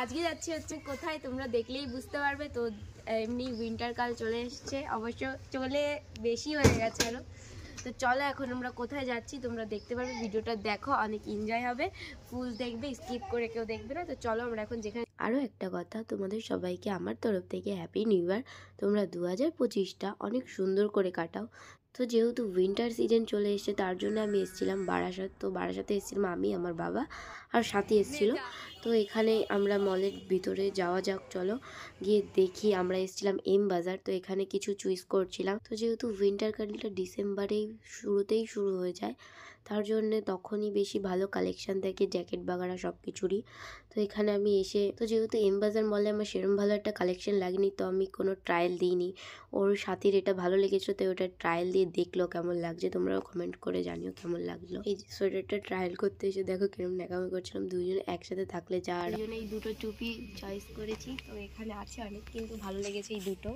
আজকে যাচ্ছি হচ্ছে কোথায় তোমরা দেখলেই বুঝতে পারবে। তো এমনি উইন্টার কাল চলে এসছে, অবশ্য চলে বেশি হয়ে গেছে আরো। তো চলো এখন আমরা কোথায় যাচ্ছি তোমরা দেখতে পারবে, ভিডিওটা দেখো, অনেক এনজয় হবে, ফুল দেখবে, স্কিপ করে কেউ দেখবে না। তো চলো আমরা এখন যেখানে। আরও একটা কথা, তোমাদের সবাইকে আমার তরফ থেকে হ্যাপি নিউ ইয়ার। তোমরা 2025টা অনেক সুন্দর করে কাটাও। তো যেহেতু উইন্টার সিজন চলে এসেছে তার জন্য আমি এসেছিলাম বারাসাত। তো বারাসাতে এসেছিলাম আমি, আমার বাবা আর সাথে এসেছিল। তো এখানে আমরা মলের ভিতরে যাওয়া যাক, চলো গিয়ে দেখি। আমরা এসেছিলাম এম বাজার, তো এখানে কিছু চুজ করছিলাম। তো যেহেতু উইন্টার কালটা ডিসেম্বরেই শুরুতেই শুরু হয়ে যায়, তার জন্যে তখনই বেশি ভালো কালেকশান থাকে জ্যাকেট বাগারা সব কিছুরই। তো এখানে আমি এসে, তো যেহেতু এম বাজার মলে আমার সেরম ভালো একটা কালেকশান লাগেনি, তো আমি কোনো ট্রায়াল দিইনি। ওর সাথীর এটা ভালো লেগেছিলো, তো ওটা ট্রায়াল দিয়ে দেখলো কেমন লাগছে। তোমরাও কমেন্ট করে জানিও কেমন লাগলো। এই সোয়েটারটা ট্রায়াল করতে এসে দেখো কিরম ন্যাকামি করছিলাম। দুজনে একসাথে থাকলে যা। দুজনে এই দুটো টুপি চয়েস করেছি, তো এখানে আছে অনেক, কিন্তু ভালো লেগেছে এই দুটো।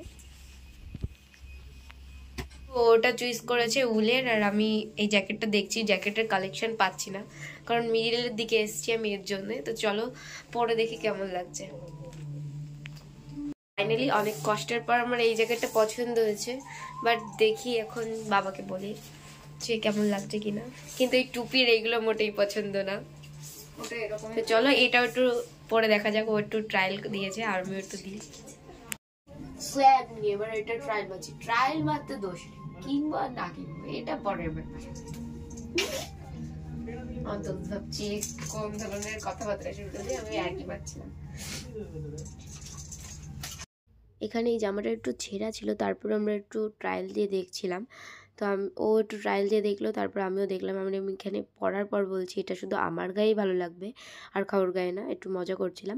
ওটা চুজ করেছে উলের, আর আমি এই জ্যাকেটটা দেখছি, জ্যাকেটের কালেকশন পাচ্ছি না কারণ মিডিলের দিকে এসছি আমি এর জন্য। তো চলো পরে দেখি কেমন লাগছে। ফাইনালি অনেক কষ্টের পর আমার এই জ্যাকেটটা পছন্দ হয়েছে, বাট দেখি এখন বাবাকে বলি যে কেমন লাগছে কিনা। কিন্তু এই টুপির এইগুলো মোটেই পছন্দ না। তো চলো এটাও একটু পরে দেখা যাক। ও একটু ট্রায়াল দিয়েছে আর আমি একটু দিই। এবার এটা ট্রায়াল মারছি, ট্রায়াল মারতে দোষ কিংবা না কিনবো এটা পরের ব্যাপার। অন্তত ভাবছি কোন ধরনের কথাবার্তা শুরু করে আমি আর কি পাচ্ছিলাম। এখানে এই জামাটা একটু ছেঁড়া ছিল, তারপর আমরা একটু ট্রায়াল দিয়ে দেখছিলাম। তো ও একটু ট্রায়াল দিয়ে দেখলো, তারপর আমিও দেখলাম। আমি এখানে পরার পর বলছি এটা শুধু আমার গায়েই ভালো লাগবে আর কারোর গায়ে না, একটু মজা করছিলাম।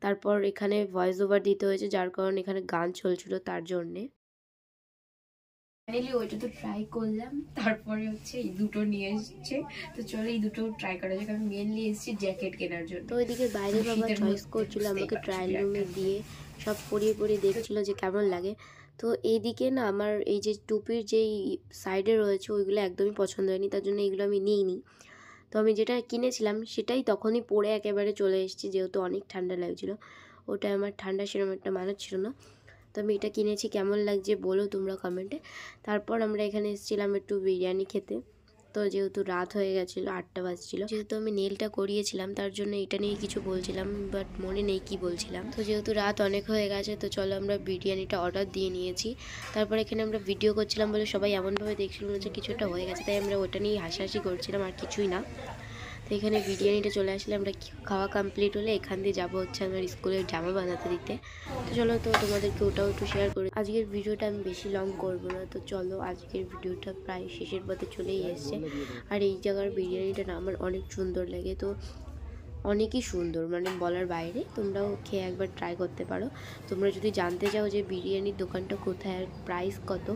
তারপর এখানে ভয়েস ওভার দিতে হয়েছে, যার কারণে এখানে গান চলছিল তার জন্যে। ফাইনালি ওইটা তো ট্রাই করলাম, তারপরে হচ্ছে এই দুটো নিয়ে এসছে। তো চলো এই দুটো ট্রাই করা যাক। আমি মেনলি এসেছি জ্যাকেট কেনার জন্য। তো ওইদিকে বাইরে বাবা চয়েস করছিল, আমাকে ট্রায়াল রুমে দিয়ে সব পরিয়ে পরিয়ে দেখছিল যে কেমন লাগে। তো এইদিকে না আমার এই যে টুপির যেই সাইডে রয়েছে ওইগুলো একদমই পছন্দ হয়নি, তার জন্য এইগুলো আমি নিইনি। তো আমি যেটা কিনেছিলাম সেটাই তখনই পরে একেবারে চলে এসেছি, যেহেতু অনেক ঠান্ডা লাগছিলো। ওটা আমার ঠান্ডা সেরকম একটা মানাচ্ছিল না। তো আমি এটা কিনেছি, কেমন লাগছে বলো তোমরা কমেন্টে। তারপর আমরা এখানে এসেছিলাম একটু বিরিয়ানি খেতে। তো যেহেতু রাত হয়ে গেছিলো, 8টা বাজছিল, যেহেতু আমি নেলটা করিয়েছিলাম তার জন্য এটা নিয়ে কিছু বলছিলাম, বাট মনে নেই কি বলছিলাম। তো যেহেতু রাত অনেক হয়ে গেছে, তো চলো আমরা বিরিয়ানিটা অর্ডার দিয়ে নিয়েছি। তারপর এখানে আমরা ভিডিও করছিলাম বলে সবাই এমনভাবে দেখছিল যে কিছুটা হয়ে গেছে, তাই আমরা ওটা নিয়ে হাসাহাসি করছিলাম, আর কিছুই না। তো এখানে বিরিয়ানিটা চলে আসলে আমরা খাওয়া কমপ্লিট হলে এখান দিয়ে যাবো হচ্ছে আমার স্কুলের জামা বানাতে দিতে। তো চলো তো তোমাদেরকে ওটাও একটু শেয়ার করি। আজকের ভিডিওটা আমি বেশি লং করবো না, তো চলো আজকের ভিডিওটা প্রায় শেষের পথে চলেই এসছে। আর এই জায়গার বিরিয়ানিটা না আমার অনেক সুন্দর লাগে, তো অনেকই সুন্দর, মানে বলার বাইরে। তোমরাও খেয়ে একবার ট্রাই করতে পারো। তোমরা যদি জানতে চাও যে বিরিয়ানির দোকানটা কোথায় আর প্রাইস কত,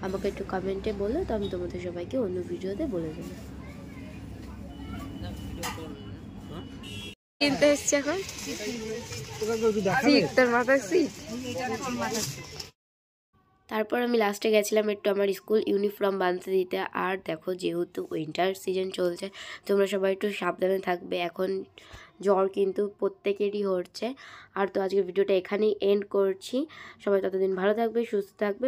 আমাকে একটু কমেন্টে বলো, তো আমি তোমাদের সবাইকে অন্য ভিডিওতে বলে দেবো। কিনতে এসছে এখন তোর মাথার সিট। তারপর আমি লাস্টে গেছিলাম একটু আমার স্কুল ইউনিফর্ম বানতে দিতে। আর দেখো যেহেতু উইন্টার সিজন চলছে, তোমরা সবাই একটু সাবধানে থাকবে। এখন জ্বর কিন্তু প্রত্যেকেরই হচ্ছে। আর তো আজকের ভিডিওটা এখানেই এন্ড করছি। সবাই ততদিন ভালো থাকবে, সুস্থ থাকবে।